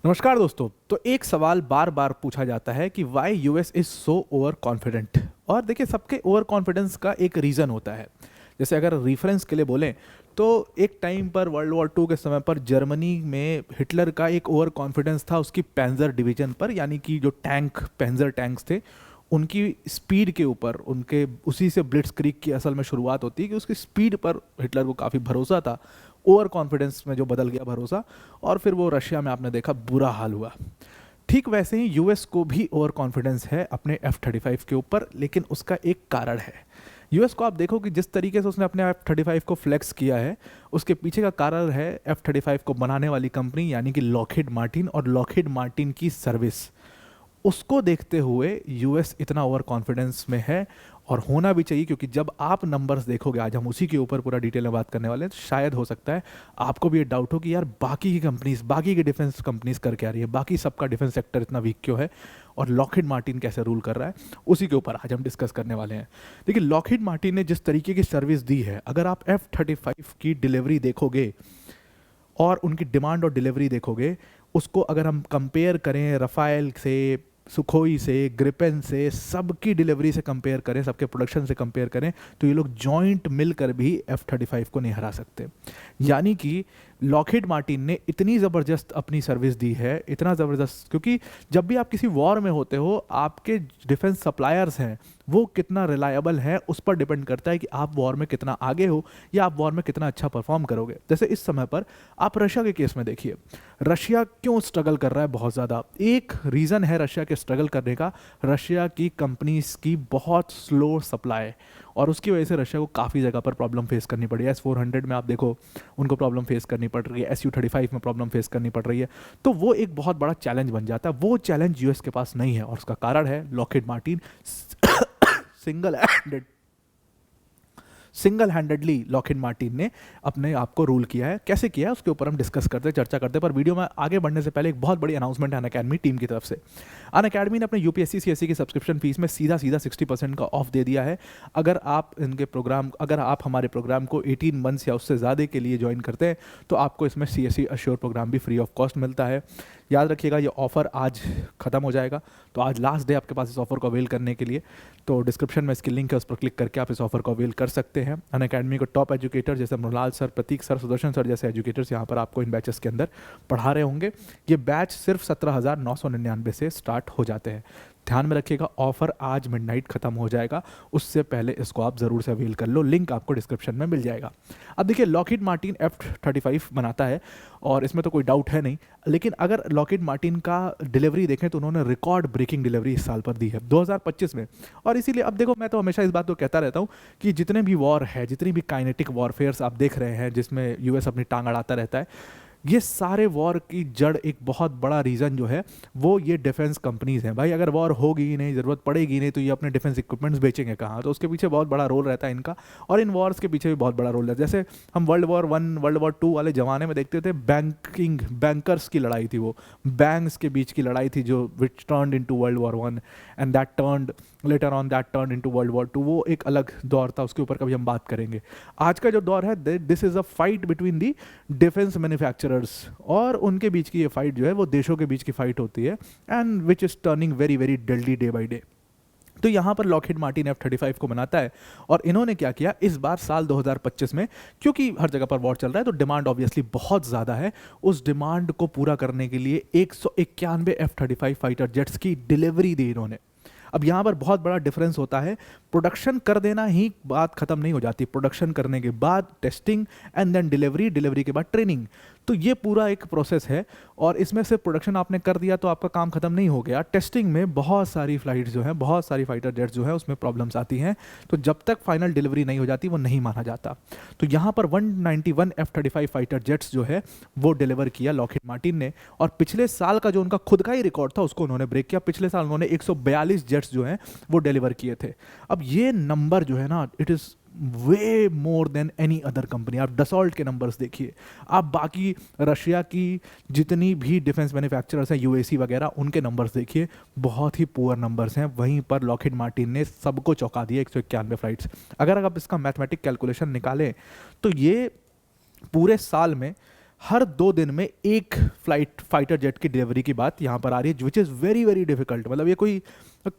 नमस्कार दोस्तों। तो एक सवाल बार बार पूछा जाता है कि why US is so over confident. और देखिए, सबके ओवर कॉन्फिडेंस का एक रीज़न होता है। जैसे अगर रेफरेंस के लिए बोलें तो एक टाइम पर वर्ल्ड वॉर 2 के समय पर जर्मनी में हिटलर का एक ओवर कॉन्फिडेंस था उसकी पैंजर डिवीजन पर, यानी कि जो टैंक पैंजर टैंक्स थे उनकी स्पीड के ऊपर। उनके उसी से ब्लिट्सक्रीग की असल में शुरुआत होती है कि उसकी स्पीड पर हिटलर को काफ़ी भरोसा था। ओवर कॉन्फिडेंस में जो बदल गया भरोसा, और फिर वो रशिया में आपने देखा बुरा हाल हुआ। ठीक वैसे ही यूएस को भी ओवर कॉन्फिडेंस है अपने F-35 के ऊपर, लेकिन उसका एक कारण है। यूएस को आप देखो कि जिस तरीके से उसने अपने F-35 को फ्लेक्स किया है, उसके पीछे का कारण है F-35 को बनाने वाली कंपनी यानी कि लॉकहीड मार्टिन, और लॉकहीड मार्टिन की सर्विस। उसको देखते हुए यूएस इतना ओवर कॉन्फिडेंस में है, और होना भी चाहिए, क्योंकि जब आप नंबर्स देखोगे, आज हम उसी के ऊपर पूरा डिटेल में बात करने वाले हैं, तो शायद हो सकता है आपको भी ये डाउट हो कि यार बाकी की कंपनीज, बाकी की डिफेंस कंपनीज कर क्या रही है, बाकी सबका डिफेंस सेक्टर इतना वीक क्यों है, और लॉकहीड मार्टिन कैसे रूल कर रहा है। उसी के ऊपर आज हम डिस्कस करने वाले हैं। देखिए, लॉकहीड मार्टिन ने जिस तरीके की सर्विस दी है, अगर आप F-35 की डिलीवरी देखोगे और उनकी डिमांड और डिलीवरी देखोगे, उसको अगर हम कंपेयर करें रफ़ाएल से, सुखोई से, ग्रिपेन से, सबकी डिलीवरी से कंपेयर करें, सबके प्रोडक्शन से कंपेयर करें, तो ये लोग जॉइंट मिलकर भी F-35 को नहीं हरा सकते। यानी कि लॉकहीड मार्टिन ने इतनी ज़बरदस्त अपनी सर्विस दी है, इतना ज़बरदस्त, क्योंकि जब भी आप किसी वॉर में होते हो, आपके डिफेंस सप्लायर्स हैं वो कितना रिलायबल है उस पर डिपेंड करता है कि आप वॉर में कितना आगे हो या आप वॉर में कितना अच्छा परफॉर्म करोगे। जैसे इस समय पर आप रशिया के केस में देखिए, रशिया क्यों स्ट्रगल कर रहा है बहुत ज़्यादा। एक रीज़न है रशिया के स्ट्रगल करने का, रशिया की कंपनीज की बहुत स्लो सप्लाई, और उसकी वजह से रशिया को काफ़ी जगह पर प्रॉब्लम फेस करनी पड़ी है। S-400 में आप देखो उनको प्रॉब्लम फेस करनी पड़ रही है, SU-35 में प्रॉब्लम फेस करनी पड़ रही है। तो वो एक बहुत बड़ा चैलेंज बन जाता है। वो चैलेंज यूएस के पास नहीं है, और उसका कारण है Lockheed Martin single handed single handedly Lockheed Martin ने अपने आप को रूल किया है। कैसे किया है उसके ऊपर हम डिस्कस करते चर्चा करते, पर वीडियो में आगे बढ़ने से पहले एक बहुत बड़ी अनाउंसमेंट है अनअकैडमी टीम की तरफ से। अनअकैडमी ने अपने यूपीएससी सीएससी की सब्सक्रिप्शन फीस में सीधा सीधा 60% का ऑफ दे दिया है। अगर आप हमारे प्रोग्राम को 18 मंथ्स या उससे ज़्यादा के लिए ज्वाइन करते हैं तो आपको इसमें सीएससी अश्योर प्रोग्राम भी फ्री ऑफ कॉस्ट मिलता है। याद रखिएगा, ये ऑफ़र आज ख़त्म हो जाएगा, तो आज लास्ट डे आपके पास इस ऑफ़र को अवेल करने के लिए। तो डिस्क्रिप्शन में इसकी लिंक है, उस पर क्लिक करके आप इस ऑफ़र को अवेल कर सकते हैं। अनअकैडमी को टॉप एजुकेटर जैसे मृणाल सर, प्रतीक सर, सुदर्शन सर जैसे एजुकेटर्स यहाँ पर आपको इन बैचेस के अंदर पढ़ा रहे होंगे। ये बैच सिर्फ 17,999 से स्टार्ट हो जाते हैं। ध्यान में रखिएगा, ऑफर आज मिडनाइट खत्म हो जाएगा, उससे पहले इसको आप ज़रूर से अवेल कर लो। लिंक आपको डिस्क्रिप्शन में मिल जाएगा। अब देखिए, लॉकहीड मार्टिन F-35 बनाता है और इसमें तो कोई डाउट है नहीं, लेकिन अगर लॉकहीड मार्टिन का डिलीवरी देखें तो उन्होंने रिकॉर्ड ब्रेकिंग डिलीवरी इस साल पर दी है 2025 में। और इसीलिए अब देखो, मैं तो हमेशा इस बात को कहता रहता हूँ कि जितने भी वॉर है, जितनी भी काइनेटिक वॉरफेयर्स आप देख रहे हैं जिसमें यूएस अपनी टांग अड़ाता रहता है, ये सारे वॉर की जड़, एक बहुत बड़ा रीज़न जो है वो ये डिफेंस कंपनीज हैं। भाई अगर वॉर होगी ही नहीं, ज़रूरत पड़ेगी नहीं, तो ये अपने डिफेंस इक्विपमेंट्स बेचेंगे कहाँ? तो उसके पीछे बहुत बड़ा रोल रहता है इनका, और इन वॉर्स के पीछे भी बहुत बड़ा रोल रहता है। जैसे हम वर्ल्ड वॉर 1 वर्ल्ड वॉर 2 वाले ज़माने में देखते थे, बैंकर्स की लड़ाई थी, वो बैंक्स के बीच की लड़ाई थी, जो which turned into world war 1 and that turned later on that turn into world war 2। वो एक अलग दौर था, उसके ऊपर कभी हम बात करेंगे। आज का जो दौर है, this is a fight between the defence manufacturers, और उनके बीच की ये फाइट जो है वो देशों के बीच की फाइट होती है, and which is turning very very deadly day by day. तो यहाँ पर लॉकहीड मार्टिन F-35 को बनाता है, और इन्होंने क्या किया इस बार साल 2025 में, क्योंकि हर जगह पर वॉर चल रहा है तो डिमांड ऑब्वियसली बहुत ज़्यादा है। उस डिमांड को पूरा करने के लिए 191 F-35 फाइटर जेट्स की डिलीवरी दी इन्होंने। अब यहाँ पर बहुत बड़ा डिफरेंस होता है। प्रोडक्शन कर देना ही बात ख़त्म नहीं हो जाती, प्रोडक्शन करने के बाद testing and then delivery, delivery के बाद ट्रेनिंग। तो ये पूरा एक प्रोसेस है, और इसमें सिर्फ प्रोडक्शन आपने कर दिया तो आपका काम खत्म नहीं हो गया। टेस्टिंग में बहुत सारी फ्लाइट्स जो हैं, बहुत सारी फाइटर जेट्स जो है उसमें प्रॉब्लम्स आती हैं, तो जब तक फाइनल डिलीवरी नहीं हो जाती वो नहीं माना जाता। तो यहाँ पर 191 F-35 फाइटर जेट्स जो है वो डिलीवर किया लॉकहीड मार्टिन ने, और पिछले साल का जो उनका खुद का ही रिकॉर्ड था उसको उन्होंने ब्रेक किया। पिछले साल उन्होंने 142 जेट्स जो हैं वो डिलीवर किए थे। अब ये नंबर जो है ना, it is way more than any other company. आप डसॉल्ट के नंबर्स देखिए, आप बाकी रशिया की जितनी भी डिफेंस मैन्युफैक्चरर्स हैं, यूएसी वगैरह, उनके नंबर्स देखिए, बहुत ही पुअर नंबर्स हैं। वहीं पर लॉकहीड मार्टिन ने सबको चौंका दिया, 191 फ्लाइट्स। अगर आप इसका मैथमेटिक कैलकुलेशन निकालें तो ये पूरे साल में हर 2 दिन में एक फाइटर जेट की डिलीवरी की बात यहाँ पर आ रही है, which is very very difficult. मतलब ये कोई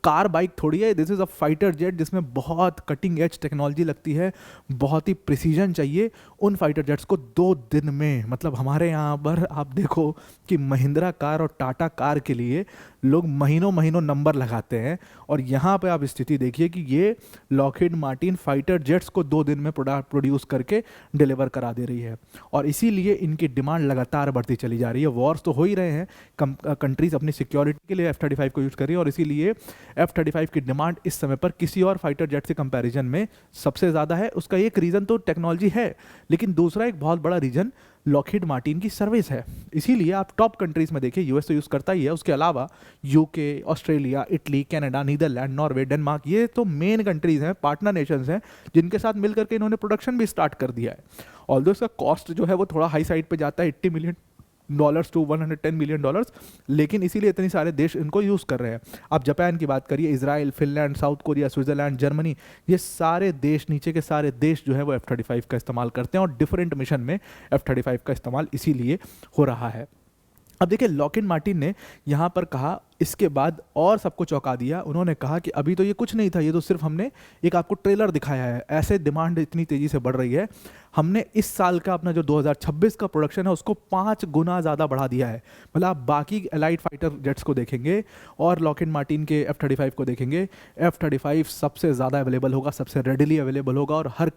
कार बाइक थोड़ी है, this is a fighter jet जिसमें बहुत कटिंग एज टेक्नोलॉजी लगती है, बहुत ही प्रिसीजन चाहिए। उन फाइटर जेट्स को 2 दिन में, मतलब हमारे यहाँ पर आप देखो कि महिंद्रा कार और टाटा कार के लिए लोग महीनों महीनों नंबर लगाते हैं, और यहाँ पे आप स्थिति देखिए कि ये लॉकहीड मार्टिन फाइटर जेट्स को 2 दिन में प्रोड्यूस करके डिलीवर करा दे रही है। और इसीलिए इनकी डिमांड लगातार बढ़ती चली जा रही है। वॉर्स तो हो ही रहे हैं, कंट्रीज अपनी सिक्योरिटी के लिए F-35 को यूज़ कर रही है, और इसीलिए F-35 की डिमांड इस समय पर किसी और फाइटर जेट से कंपैरिजन में सबसे ज़्यादा है। उसका एक रीज़न तो टेक्नोलॉजी है, लेकिन दूसरा एक बहुत बड़ा रीज़न लॉकहीड मार्टिन की सर्विस है। इसीलिए आप टॉप कंट्रीज में देखिए, यूएस तो यूज़ करता ही है, उसके अलावा UK, Australia, Italy, Canada, Netherlands, Norway, Denmark, ये तो मेन कंट्रीज हैं, पार्टनर नेशंस हैं, जिनके साथ मिलकर के इन्होंने प्रोडक्शन भी स्टार्ट कर दिया है। ऑल्दो इसका कॉस्ट जो है वो थोड़ा हाई साइड पे जाता है, $80 मिलियन टू $110 मिलियन, लेकिन इसीलिए इतने सारे देश इनको यूज़ कर रहे हैं। आप जापान की बात करिए, Israel, Finland, south Korea, Switzerland, Germany, ये सारे देश, नीचे के सारे देश जो है वो F-35 का इस्तेमाल करते हैं, और डिफरेंट मिशन में F-35 का इस्तेमाल इसीलिए हो रहा है। अब देखिए, लॉकहीड मार्टिन ने यहाँ पर कहा, इसके बाद और सबको चौंका दिया। उन्होंने कहा कि अभी तो ये कुछ नहीं था, ये तो सिर्फ हमने एक आपको ट्रेलर दिखाया है, ऐसे डिमांड इतनी तेज़ी से बढ़ रही है, हमने इस साल का अपना जो 2026 का प्रोडक्शन है उसको 5 गुना ज़्यादा बढ़ा दिया है। मतलब आप बाकी एलाइड फाइटर जेट्स को देखेंगे और लॉकहीड मार्टिन के F-35 को देखेंगे, F-35 सबसे ज़्यादा अवेलेबल होगा, सबसे रेडिली अवेलेबल होगा, और हर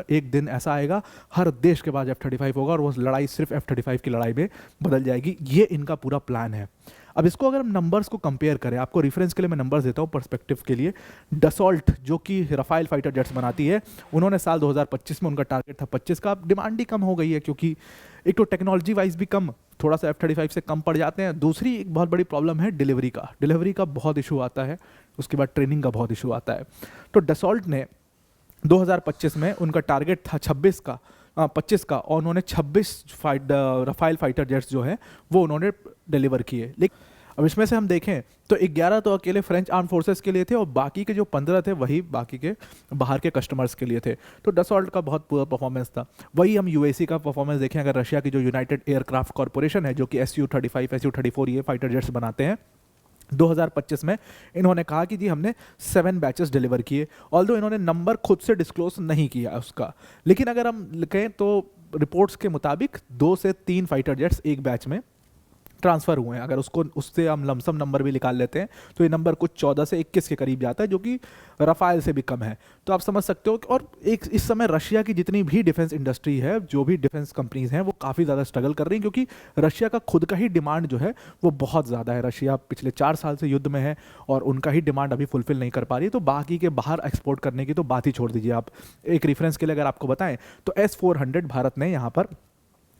एक दिन ऐसा आएगा हर देश के पास F-35 होगा, और वो लड़ाई सिर्फ F-35 की लड़ाई में बदल जाएगी। ये इनका पूरा प्लान है। अब इसको अगर हम नंबर्स को कंपेयर करें, आपको रेफरेंस के लिए मैं नंबर्स देता हूँ पर्सपेक्टिव के लिए। डसॉल्ट जो कि राफेल फाइटर जेट्स बनाती है, उन्होंने साल 2025 में, उनका टारगेट था 25 का, अब डिमांड ही कम हो गई है, क्योंकि एक तो टेक्नोलॉजी वाइज भी कम, थोड़ा सा F-35 से कम पड़ जाते हैं। दूसरी एक बहुत बड़ी प्रॉब्लम है डिलीवरी का बहुत इशू आता है, उसके बाद ट्रेनिंग का बहुत इशू आता है। तो डसॉल्ट ने 2025 में, उनका टारगेट था 25 का, और उन्होंने 26 राफेल फाइटर जेट्स जो है वो उन्होंने डिलीवर किए। लेकिन अब इसमें से हम देखें तो 11 तो अकेले फ्रेंच आर्म फोर्सेस के लिए थे, और बाकी के जो 15 थे वही बाकी के बाहर के कस्टमर्स के लिए थे। तो डसॉल्ट का बहुत पूरा परफॉर्मेंस था। वही हम यूएसी का परफॉर्मेंस देखें, अगर रशिया की जो यूनाइटेड एयरक्राफ्ट कॉरपोरेशन है, जो कि Su-35, Su-34 ये फाइटर जेट्स बनाते हैं, 2025 में इन्होंने कहा कि जी हमने 7 बैचेस डिलीवर किए। ऑल्दो इन्होंने नंबर खुद से डिस्क्लोज नहीं किया उसका, लेकिन अगर हम लिखें तो रिपोर्ट्स के मुताबिक 2 से 3 फाइटर जेट्स एक बैच में ट्रांसफ़र हुए हैं। अगर उससे हम लमसम नंबर भी निकाल लेते हैं तो ये नंबर कुछ 14 से 21 के करीब जाता है, जो कि राफेल से भी कम है। तो आप समझ सकते हो कि, और एक इस समय रशिया की जितनी भी डिफेंस इंडस्ट्री है, जो भी डिफेंस कंपनीज हैं, वो काफ़ी ज़्यादा स्ट्रगल कर रही हैं, क्योंकि रशिया का खुद का ही डिमांड जो है वो बहुत ज़्यादा है। रशिया पिछले 4 साल से युद्ध में है, और उनका ही डिमांड अभी फुलफिल नहीं कर पा रही है, तो बाकी के बाहर एक्सपोर्ट करने की तो बात ही छोड़ दीजिए। आप एक रेफरेंस के लिए अगर आपको बताएं तो S-400 भारत ने यहाँ पर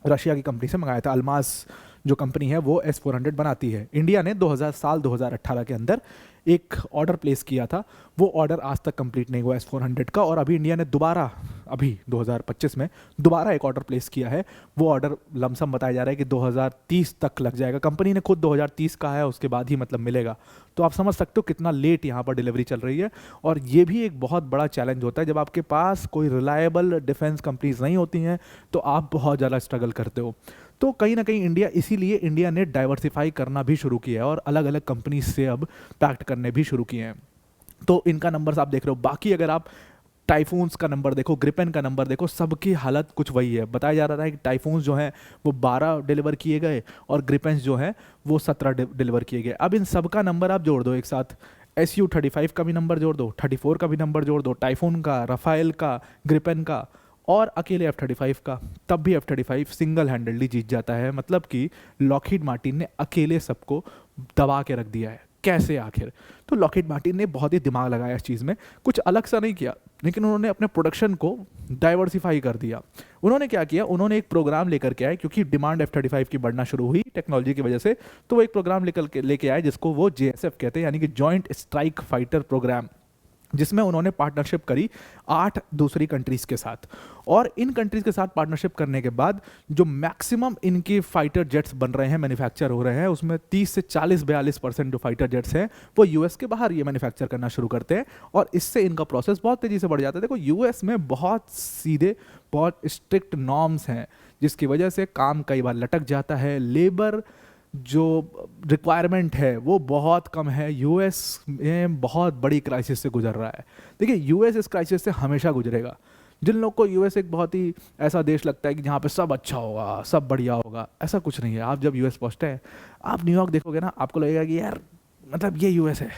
रशिया की कंपनी से मंगाया था। अल्मास जो कंपनी है वो S-400 बनाती है। इंडिया ने 2018 के अंदर एक ऑर्डर प्लेस किया था, वो ऑर्डर आज तक कंप्लीट नहीं हुआ S-400 का, और अभी इंडिया ने दोबारा, अभी 2025 में दोबारा एक ऑर्डर प्लेस किया है। वो ऑर्डर लमसम बताया जा रहा है कि 2030 तक लग जाएगा। कंपनी ने खुद 2030 का है, उसके बाद ही मतलब मिलेगा। तो आप समझ सकते हो कितना लेट यहाँ पर डिलीवरी चल रही है, और ये भी एक बहुत बड़ा चैलेंज होता है जब आपके पास कोई रिलायबल डिफेंस कंपनीज नहीं होती हैं, तो आप बहुत ज़्यादा स्ट्रगल करते हो। तो कहीं ना कहीं इंडिया ने डाइवर्सिफाई करना भी शुरू किया है, और अलग अलग कंपनी से अब पैक्ट करने भी शुरू किए हैं। तो इनका नंबर्स आप देख रहे हो। बाकी अगर आप टाइफून्स का नंबर देखो, ग्रिपेन का नंबर देखो, सबकी हालत कुछ वही है। बताया जा रहा था कि टाइफून्स जो हैं वो 12 डिलीवर किए गए, और ग्रिपेन्स जो हैं वो 17 डिलीवर किए गए। अब इन सब का नंबर आप जोड़ दो एक साथ, Su-35 का भी नंबर जोड़ दो, 34 का भी नंबर जोड़ दो, टाइफून का, राफेल का, ग्रिपेन का, और अकेले F-35 का, तब भी F-35 सिंगल हैंडल्डली जीत जाता है। मतलब कि लॉकहीड मार्टिन ने अकेले सबको दबा के रख दिया है। कैसे आखिर? तो लॉकहीड मार्टिन ने बहुत ही दिमाग लगाया इस चीज़ में, कुछ अलग सा नहीं किया, लेकिन उन्होंने अपने प्रोडक्शन को डाइवर्सिफाई कर दिया। उन्होंने क्या किया, उन्होंने एक प्रोग्राम लेकर के आए, क्योंकि डिमांड F-35 की बढ़ना शुरू हुई टेक्नोलॉजी की वजह से, तो वो एक प्रोग्राम लेके आए जिसको वो JSF कहते हैं, यानी कि जॉइंट स्ट्राइक फाइटर प्रोग्राम। जिसमें उन्होंने पार्टनरशिप करी 8 दूसरी कंट्रीज़ के साथ। और इन कंट्रीज़ के साथ पार्टनरशिप करने के बाद जो मैक्सिमम इनकी फाइटर जेट्स बन रहे हैं, मैन्युफैक्चर हो रहे हैं, उसमें 30 से 40-42% जो फाइटर जेट्स हैं वो यूएस के बाहर ये मैन्युफैक्चर करना शुरू करते हैं। और इससे इनका प्रोसेस बहुत तेज़ी से बढ़ जाता है। देखो यूएस में बहुत सीधे, बहुत स्ट्रिक्ट नॉर्म्स हैं, जिसकी वजह से काम कई बार लटक जाता है। लेबर जो रिक्वायरमेंट है वो बहुत कम है। यूएस में बहुत बड़ी क्राइसिस से गुजर रहा है। देखिए, यूएस इस क्राइसिस से हमेशा गुजरेगा। जिन लोग को यूएस एक बहुत ही ऐसा देश लगता है कि जहाँ पे सब अच्छा होगा, सब बढ़िया होगा, ऐसा कुछ नहीं है। आप जब यूएस पहुँचते हैं, आप न्यूयॉर्क देखोगे ना, आपको लगेगा कि यार मतलब ये यूएस है,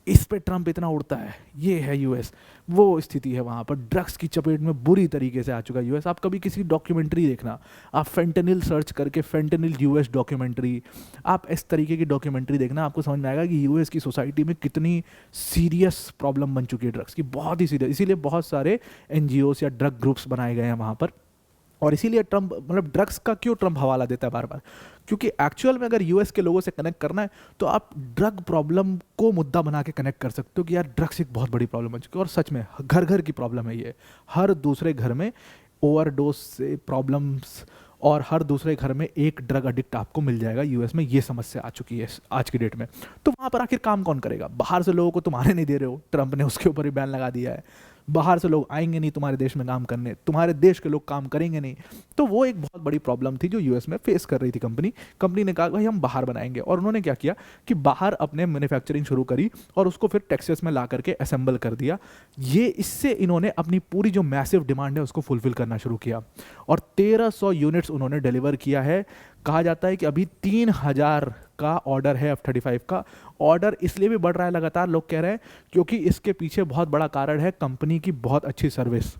इस पे ट्रम्प इतना उड़ता है, ये है यूएस। वो स्थिति है वहाँ पर। ड्रग्स की चपेट में बुरी तरीके से आ चुका है यूएस। आप कभी किसी डॉक्यूमेंट्री देखना, आप फेंटेनिल सर्च करके फेंटेनिल यूएस डॉक्यूमेंट्री, आप इस तरीके की डॉक्यूमेंट्री देखना, आपको समझ में आएगा कि यूएस की सोसाइटी में कितनी सीरियस प्रॉब्लम बन चुकी है ड्रग्स की, बहुत ही सीरियस। इसीलिए बहुत सारे एनजीओस या ड्रग ग्रुप्स बनाए गए हैं वहाँ पर। और इसीलिए ट्रम्प, मतलब ड्रग्स का क्यों ट्रम्प हवाला देता है बार बार, क्योंकि एक्चुअल में अगर यूएस के लोगों से कनेक्ट करना है तो आप ड्रग प्रॉब्लम को मुद्दा बना के कनेक्ट कर सकते हो कि यार ड्रग्स एक बहुत बड़ी प्रॉब्लम बन चुकी है। और सच में घर घर की प्रॉब्लम है ये। हर दूसरे घर में ओवरडोज से प्रॉब्लम्स, और हर दूसरे घर में एक ड्रग एडिक्ट आपको मिल जाएगा। यूएस में ये समस्या आ चुकी है आज की डेट में। तो वहाँ पर आखिर काम कौन करेगा? बाहर से लोगों को तुम आने नहीं दे रहे हो, ट्रंप ने उसके ऊपर ही बैन लगा दिया है। बाहर से लोग आएंगे नहीं तुम्हारे देश में काम करने, तुम्हारे देश के लोग काम करेंगे नहीं। तो वो एक बहुत बड़ी प्रॉब्लम थी जो यूएस में फेस कर रही थी कंपनी ने कहा भाई हम बाहर बनाएंगे। और उन्होंने क्या किया कि बाहर अपने मैन्युफैक्चरिंग शुरू करी और उसको फिर टेक्सास में ला करके असेंबल कर दिया। ये इससे इन्होंने अपनी पूरी जो मैसिव डिमांड है उसको फुलफिल करना शुरू किया और 1300 यूनिट्स उन्होंने डिलीवर किया है। कहा जाता है कि अभी 3000 का ऑर्डर है F-35 का। ऑर्डर इसलिए भी बढ़ रहा है लगातार, लोग कह रहे हैं, क्योंकि इसके पीछे बहुत बड़ा कारण है कंपनी की बहुत अच्छी सर्विस।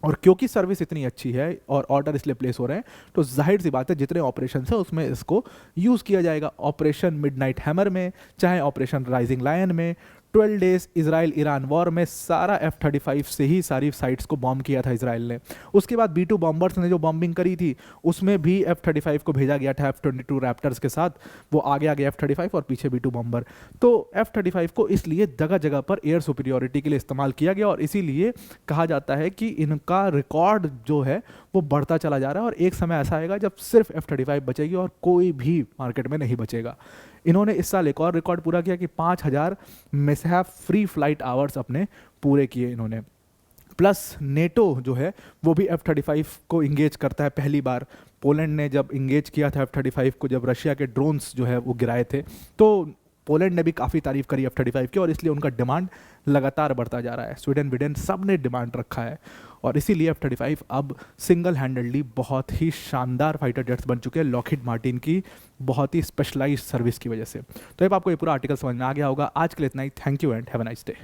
और क्योंकि सर्विस इतनी अच्छी है और ऑर्डर इसलिए प्लेस हो रहे हैं, तो जाहिर सी बात है जितने ऑपरेशन है उसमें इसको यूज़ किया जाएगा। ऑपरेशन मिडनाइट हैमर में, चाहे ऑपरेशन राइजिंग लायन में, 12 डेज इजराइल ईरान वॉर में सारा F-35 से ही सारी साइट्स को बॉम्ब किया था इसराइल ने। उसके बाद B-2 बॉम्बर्स ने जो बॉम्बिंग करी थी उसमें भी F-35 को भेजा गया था F-22 रैप्टर्स के साथ। वो आगे आगे F-35 और पीछे B-2 बॉम्बर। तो F-35 को इसलिए जगह जगह पर एयर सुपीरियोरिटी के लिए इस्तेमाल किया गया और इसीलिए कहा जाता है कि इनका रिकॉर्ड जो है वो बढ़ता चला जा रहा है। और एक समय ऐसा आएगा जब सिर्फ F-35 बचेगी और कोई भी मार्केट में नहीं बचेगा। इन्होंने इस साल एक और रिकॉर्ड पूरा किया कि 5000 मिसहैप फ्री फ्लाइट आवर्स अपने पूरे किए इन्होंने। प्लस नेटो जो है वो भी F-35 को इंगेज करता है पहली बार। पोलैंड ने जब इंगेज किया था F-35 को, जब रशिया के ड्रोन्स जो है वो गिराए थे, तो पोलैंड ने भी काफ़ी तारीफ करी F-35 की और इसलिए उनका डिमांड लगातार बढ़ता जा रहा है। स्वीडन विडेन सब ने डिमांड रखा है और इसीलिए F-35 अब सिंगल हैंडेडली बहुत ही शानदार फाइटर जेट्स बन चुके हैं लॉकहीड मार्टिन की बहुत ही स्पेशलाइज्ड सर्विस की वजह से। तो अब आपको ये पूरा आर्टिकल समझ में आ गया होगा। आज के लिए इतना ही। Thank you and have a nice day.